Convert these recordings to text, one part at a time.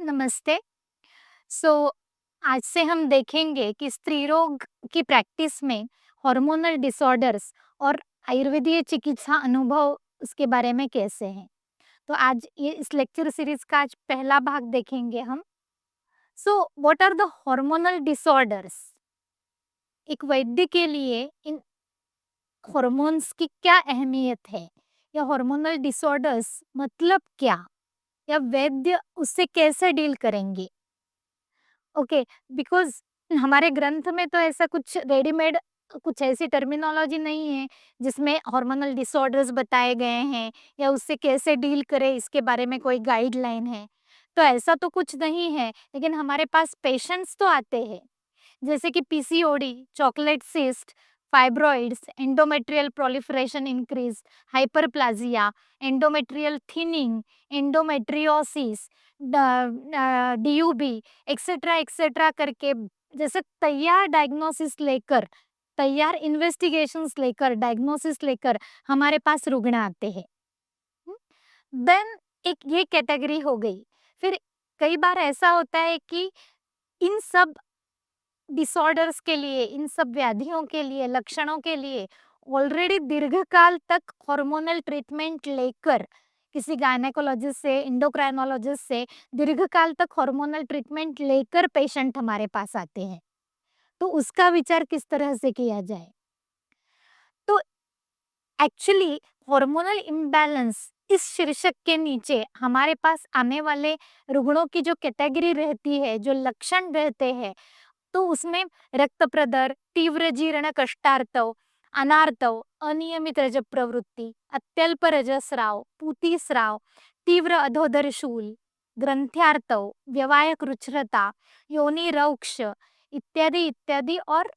नमस्ते। सो आज से हम देखेंगे कि स्त्री रोग की प्रैक्टिस में हार्मोनल डिसऑर्डर्स और आयुर्वेदीय चिकित्सा अनुभव उसके बारे में कैसे हैं। तो आज ये इस लेक्चर सीरीज का आज पहला भाग देखेंगे हम। So what are the hormonal disorders? एक वैद्य के लिए इन हार्मोन्स की क्या अहमियत है, या हार्मोनल डिसऑर्डर्स मतलब क्या, या वैद्य उससे कैसे डील करेंगे? ओके, बिकॉज़ हमारे ग्रंथ में तो ऐसा कुछ रेडीमेड कुछ ऐसी टर्मिनोलॉजी नहीं है जिसमें हार्मोनल डिसऑर्डर्स बताए गए हैं या उससे कैसे डील करें इसके बारे में कोई गाइडलाइन है। तो ऐसा तो कुछ नहीं है, लेकिन हमारे पास पेशेंट्स तो आते हैं, जैसे कि PCOD, chocolate cyst, fibroids, endometrial proliferation increase, hyperplasia, endometrial thinning, endometriosis, DUB, etcetera etcetera करके, जैसे तैयार डायग्नोसिस लेकर, तैयार इन्वेस्टिगेशंस लेकर, डायग्नोसिस लेकर हमारे पास रुग्ण आते हैं। देन एक ये कैटेगरी हो गई। फिर कई बार ऐसा होता है कि इन सब डिसऑर्डर्स के लिए, इन सब व्याधियों के लिए, लक्षणों के लिए ऑलरेडी दीर्घकाल तक हार्मोनल ट्रीटमेंट लेकर, किसी गायनेकोलॉजिस्ट से, एंडोक्राइनोलॉजिस्ट से दीर्घकाल तक हार्मोनल ट्रीटमेंट लेकर पेशेंट हमारे पास आते हैं। तो उसका विचार किस तरह से किया जाए? तो एक्चुअली हार्मोनल इम्बैलेंस इस शीर्षक के नीचे हमारे पास आने वाले रुग्णों की जो कैटेगरी रहती है, जो लक्षण रहते हैं, तो उसमें रक्त प्रदर, तीव्र जीर्ण कष्टार्तव, अनार्तव, अनियमित रजः प्रवृत्ति, अत्यल्प रजस्राव, पूतिस्राव, तीव्र अधोदर शूल, ग्रंथ्यार्तव, व्यवायक रुचिरता, योनि रौक्ष इत्यादि इत्यादि, और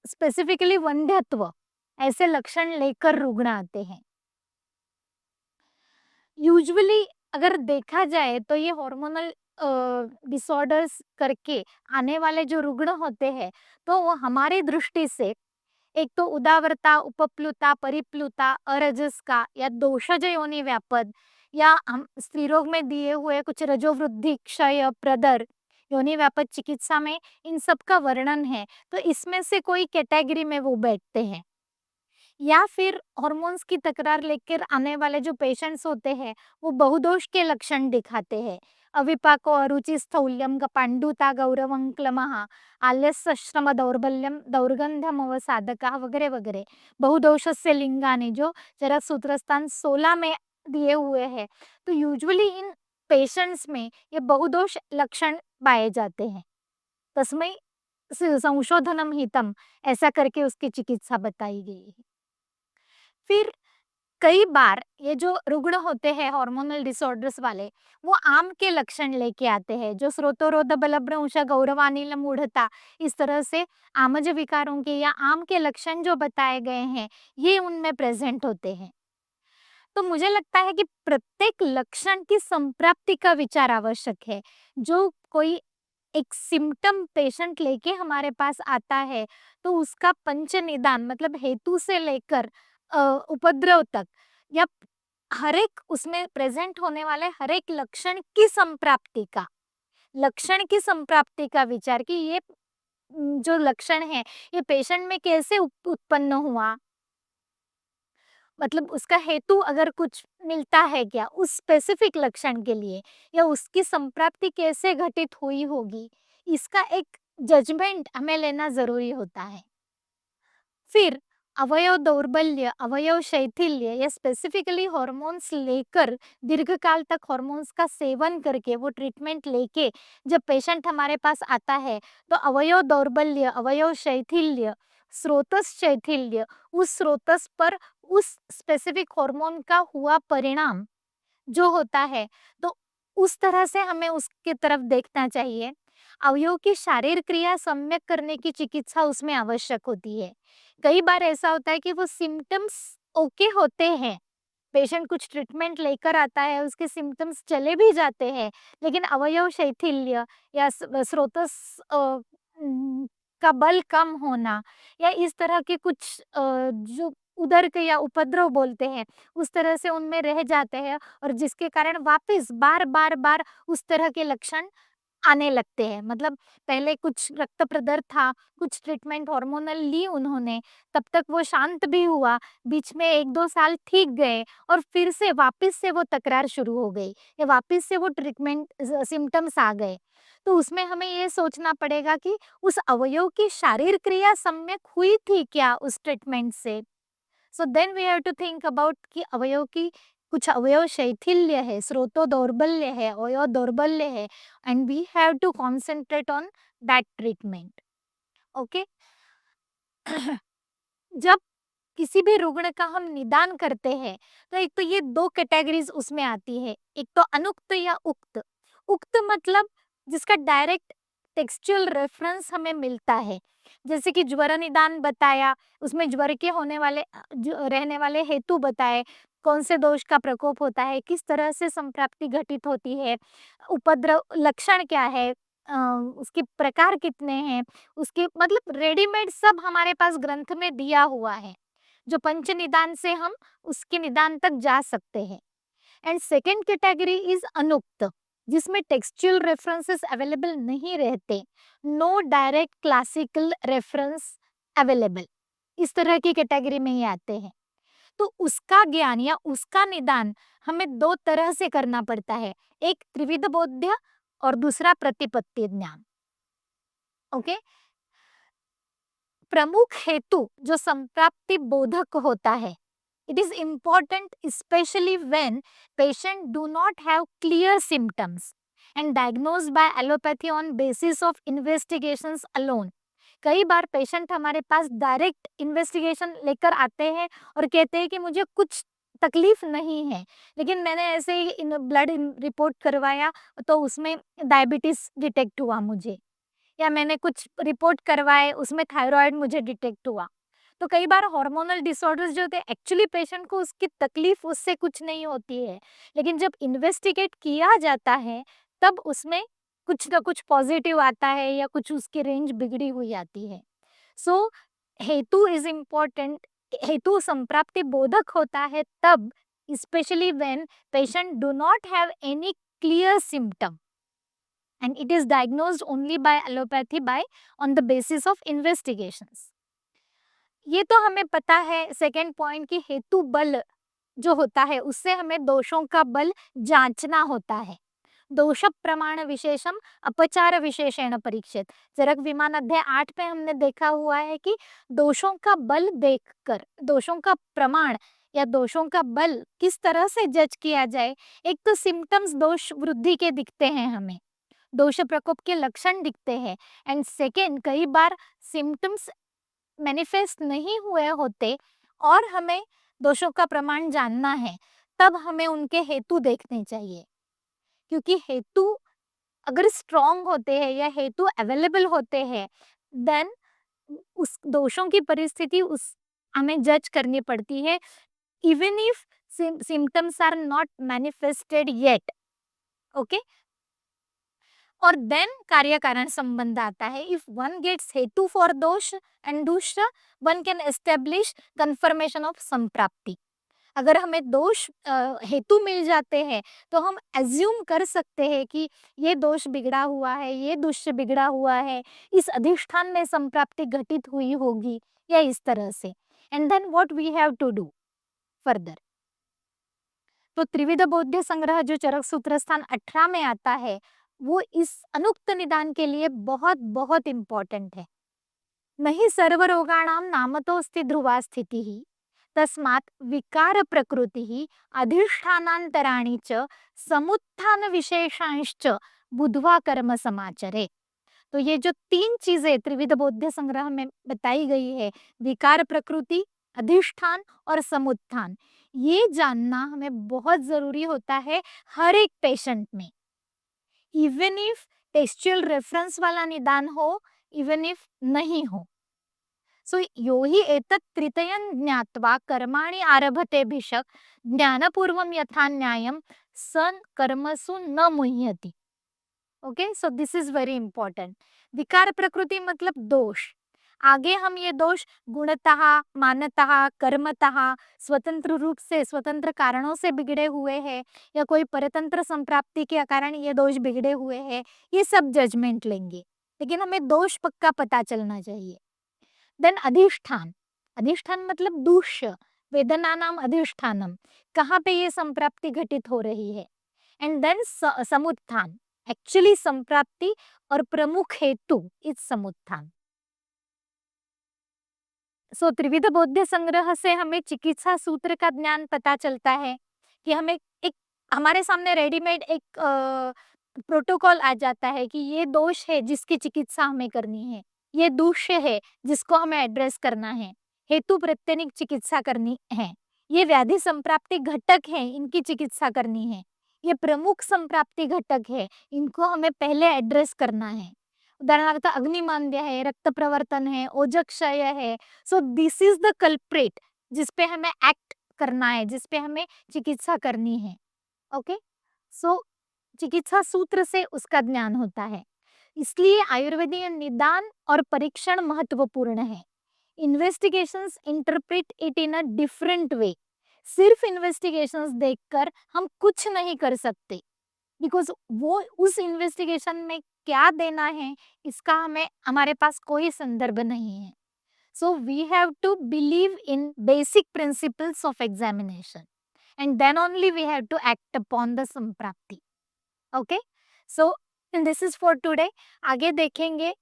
स्पेसिफिकली वंध्यत्व, ऐसे लक्षण लेकर रुग्ण आते हैं। यूजुअली अगर देखा जाए तो ये हार्मोनल डिसऑर्डर्स करके आने वाले जो रुग्ण होते हैं, तो वो हमारी दृष्टि से एक तो उदावरता, उपप्लुता, परिप्लुता, अरजस का या दोषज योनि व्यापद, या हम स्त्री रोग में दिए हुए कुछ रजोवृद्धि, क्षय, प्रदर, योनि व्यापद चिकित्सा में इन सब का वर्णन है। तो इसमें से कोई कैटेगरी में वो बैठते हैं। या फिर हॉर्मोन्स की तकरार लेकर आने वाले जो पेशेंट्स होते हैं, वो बहुदोष के लक्षण दिखाते हैं। अविपाको अरुचि स्थौल्यम, पांडुता, गौरवं क्लमः, आलस्य श्रम दौर्बल्यम, दौर्गंध्यम अवसाधका वगैरह वगैरह। बहुदोषस्य लिंगानि जो जरा सूत्रस्थान 16 में दिए हुए हैं। तो यूजुअली इन पेशेंट्स में ये बहुदोष लक्षण पाए जाते हैं। तस्मै संशोधनम हितम, ऐसा करके उसकी चिकित्सा बताई गई है। फिर कई बार ये जो रुग्ण होते हैं हार्मोनल डिसऑर्डर्स वाले, वो आम के लक्षण लेके आते हैं, जो स्रोतोरोध बलभ्रंश गौरवानिल मूढ़ता, इस तरह से आमज विकारों के या आम के लक्षण जो बताए गए हैं, ये उनमें प्रेजेंट होते हैं। तो मुझे लगता है कि प्रत्येक लक्षण की संप्राप्ति का विचार आवश्यक है। जो कोई एक सिम्पटम पेशेंट लेके हमारे पास आता है, तो उसका पंच निदान मतलब हेतु से लेकर उपद्रव तक, या हर एक उसमें प्रेजेंट होने वाले हर एक लक्षण की संप्राप्ति का विचार, कि ये जो लक्षण है ये पेशेंट में कैसे उत्पन्न हुआ, मतलब उसका हेतु अगर कुछ मिलता है क्या उस स्पेसिफिक लक्षण के लिए, या उसकी संप्राप्ति कैसे घटित हुई होगी, इसका एक जजमेंट हमें लेना जरूरी होता है। फिर अवयव दौर्बल्य, अवयव शैथिल्य, या स्पेसिफिकली हॉर्मोन्स लेकर दीर्घकाल तक हॉर्मोन्स का सेवन करके वो ट्रीटमेंट लेके जब पेशेंट हमारे पास आता है, तो अवयव दौर्बल्य, अवयव शैथिल्य, स्रोतस शैथिल्य, उस स्रोतस पर उस स्पेसिफिक हार्मोन का हुआ परिणाम जो होता है, तो उस तरह से हमें उसके तरफ देखना चाहिए। अवयव की शारीर क्रिया सम्यक करने की चिकित्सा उसमें आवश्यक होती है। कई बार ऐसा होता है कि वो सिम्पटम्स ओके होते हैं, पेशेंट कुछ ट्रीटमेंट लेकर आता है, उसके सिम्पटम्स चले भी जाते हैं, लेकिन अवयव शैथिल्य या स्रोतस का बल कम होना, या इस तरह के कुछ जो उदर या उपद्रव बोलते हैं, उस तरह से उनमें रह जाते हैं और जिसके कारण वापस बार-बार उस तरह के लक्षण आने लगते हैं। मतलब पहले कुछ रक्त प्रदर था, कुछ ट्रीटमेंट हार्मोनल ली उन्होंने, तब तक वो शांत भी हुआ, बीच में 1-2 साल ठीक गए और फिर से वापस से वो तकरार शुरू हो गई या वापस से वो ट्रीटमेंट सिम्पटम्स आ गए। तो उसमें हमें ये सोचना पड़ेगा कि उस अवयव की शारीर क्रिया सम्यक हुई थी क्या उस ट्रीटमेंट से? So then we have to think about कि अवयव की कुछ अवयव शैथिल्य है, स्रोतो दौर्बल्य है, अवयव दौर्बल्य है and we have to concentrate on that treatment. Okay. जब किसी भी रुग्ण का हम निदान करते हैं तो एक तो ये दो कैटेगरीज उसमें आती है, एक तो अनुक्त या उक्त। उक्त मतलब जिसका डायरेक्ट टेक्सचुअल रेफरेंस हमें मिलता है, जैसे कि ज्वर निदान बताया, उसमें ज्वर के होने वाले रहने वाले हेतु बताए, कौन से दोष का प्रकोप होता है, किस तरह से संप्राप्ति घटित होती है, उपद्रव लक्षण क्या है, उसके प्रकार कितने हैं, उसके मतलब रेडीमेड सब हमारे पास ग्रंथ में दिया हुआ है, जो पंच निदान से हम उसके निदान तक जा सकते हैं। एंड सेकेंड कैटेगरी इज अनुक्त, जिसमें टेक्सचुअल रेफरेंसेस अवेलेबल नहीं रहते, no direct classical reference available, इस तरह की कैटेगरी में ही आते हैं। तो उसका ज्ञान या उसका निदान हमें दो तरह से करना पड़ता है, एक त्रिविध बोध्य और दूसरा प्रतिपत्ति ज्ञान। ओके। प्रमुख हेतु जो संप्राप्ति बोधक होता है, it is important especially when patient do not have clear symptoms and diagnosed by allopathy on basis of investigations alone। कई बार पेशेंट हमारे पास डायरेक्ट इन्वेस्टिगेशन लेकर आते हैं और कहते हैं कि मुझे कुछ तकलीफ नहीं है, लेकिन मैंने ऐसे ही ब्लड रिपोर्ट करवाया तो उसमें डायबिटीज डिटेक्ट हुआ मुझे, या मैंने कुछ रिपोर्ट करवाए उसमें थायराइड मुझे डिटेक्ट हुआ। तो कई बार हार्मोनल डिसऑर्डर्स जो होते हैं एक्चुअली पेशेंट को उसकी तकलीफ उससे कुछ नहीं होती है, लेकिन जब इन्वेस्टिगेट किया जाता है तब उसमें कुछ ना कुछ पॉजिटिव आता है या कुछ उसकी रेंज बिगड़ी हुई आती है। सो हेतु इज इम्पोर्टेंट, हेतु संप्राप्ति बोधक होता है तब, specially when patient do not have any clear symptom and it is diagnosed only by allopathy by on the basis of investigations। ये तो हमें पता है सेकेंड पॉइंट की हेतु बल जो होता है उससे हमें दोषों का बल जांचना होता है। दोष प्रमाण विशेषम अपचार विशेषण परीक्षित, चरक विमान अध्याय 8 पे हमने देखा हुआ है कि दोषों का बल देखकर दोषों का प्रमाण या दोषों का बल किस तरह से जज किया जाए। एक तो सिम्टम्स दोष वृद्धि के दिखते हैं हमें, दोष प्रकोप के लक्षण दिखते हैं, एंड सेकेंड कई बार सिम्टम्स मैनिफेस्ट नहीं हुए होते और हमें दोषों का प्रमाण जानना है, तब हमें उनके हेतु देखने चाहिए। क्योंकि हेतु अगर स्ट्रॉन्ग होते हैं या हेतु अवेलेबल होते हैं देन उस दोषों की परिस्थिति उस हमें जज करनी पड़ती है, even if symptoms are not manifested yet. Okay. और देन कार्य कारण संबंध आता है, इफ वन गेट्स हेतु फॉर दोष एंड दूसरा one can establish confirmation of संप्राप्ति। अगर हमें दोष हेतु मिल जाते हैं तो हम एज्यूम कर सकते हैं कि ये दोष बिगड़ा हुआ है, ये दुष्य बिगड़ा हुआ है, इस अधिष्ठान में संप्राप्ति घटित हुई होगी या इस तरह से। And then what we have to do further. तो त्रिविध बोध्य संग्रह जो चरक सूत्र स्थान 18 में आता है वो इस अनुक्त निदान के लिए बहुत बहुत इम्पोर्टेंट है। नहीं सर्वरोगाणां नामतोऽस्ति ध्रुवा स्थितिः तस्मात् विकार प्रकृतिः अधिष्ठानान्तराणि च समुत्थान विशेषांश्च बुद्ध्वा कर्म समाचरे। तो ये जो तीन चीजें त्रिविध बोध्य संग्रह में बताई गई है, विकार प्रकृति, अधिष्ठान और समुत्थान, ये जानना हमें बहुत जरूरी होता है हर एक पेशेंट में, इवन इफ टेक्सचुअल रेफरेंस वाला निदान हो, इवन इफ नहीं हो। सो यो हि एतत् त्रितयं ज्ञात्वा कर्माणि आरभते भिषक् ज्ञानपूर्वं यथा न्यायं सन कर्मसु न मुह्यति। Okay, so this is very important. विकार प्रकृति मतलब दोष, आगे हम ये दोष गुणतः, मानतः, कर्मतः, स्वतंत्र रूप से, स्वतंत्र कारणों से बिगड़े हुए हैं या कोई परतंत्र संप्राप्ति के कारण ये दोष बिगड़े हुए हैं, ये सब जजमेंट लेंगे। लेकिन हमें दोष पक्का पता चलना चाहिए। देन अधिष्ठान, अधिष्ठान मतलब दूष्य, वेदनानाम अधिष्ठानम, कहाँ पे ये संप्राप्ति घटित हो रही है। एंड देन समुत्थान, एक्चुअली संप्राप्ति और प्रमुख हेतु इस समुत्थान। सो त्रिविध बौद्ध संग्रह से हमें चिकित्सा सूत्र का ज्ञान पता चलता है कि हमें एक, हमारे सामने रेडीमेड एक प्रोटोकॉल आ जाता है कि ये दोष है जिसकी चिकित्सा हमें करनी है, ये दूष्य है जिसको हमें एड्रेस करना है, हेतु प्रत्यनिक चिकित्सा करनी है, ये व्याधि संप्राप्ति घटक है इनकी चिकित्सा करनी है, ये प्रमुख संप्राप्ति घटक है इनको हमें पहले एड्रेस करना है। उदाहरणार्थ अग्निमांद्य है, रक्त प्रवर्तन है, ओजक्षय है। सो दिस इज द कल्प्रेट जिसपे हमें एक्ट करना है, जिसपे हमें चिकित्सा करनी है। ओके, सो चिकित्सा सूत्र से उसका ज्ञान होता है। इसलिए आयुर्वेदीय निदान और परीक्षण महत्वपूर्ण है। Investigations interpret it in a different way. सिर्फ इन्वेस्टिगेशंस देखकर हम कुछ नहीं कर सकते, बिकॉज वो उस इन्वेस्टिगेशन में क्या देना है इसका हमें, हमारे पास कोई संदर्भ नहीं है। So we have to believe in basic principles of examination and then only we have to act upon the संप्राप्ति। Okay, so this is for today. आगे देखेंगे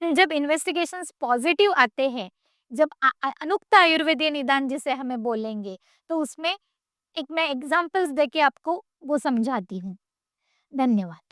जब इन्वेस्टिगेशंस पॉजिटिव आते हैं, जब अनुक्त आयुर्वेदीय निदान जिसे हमें बोलेंगे, तो उसमें एक मैं एग्जांपल्स देके आपको वो समझाती हूँ। धन्यवाद।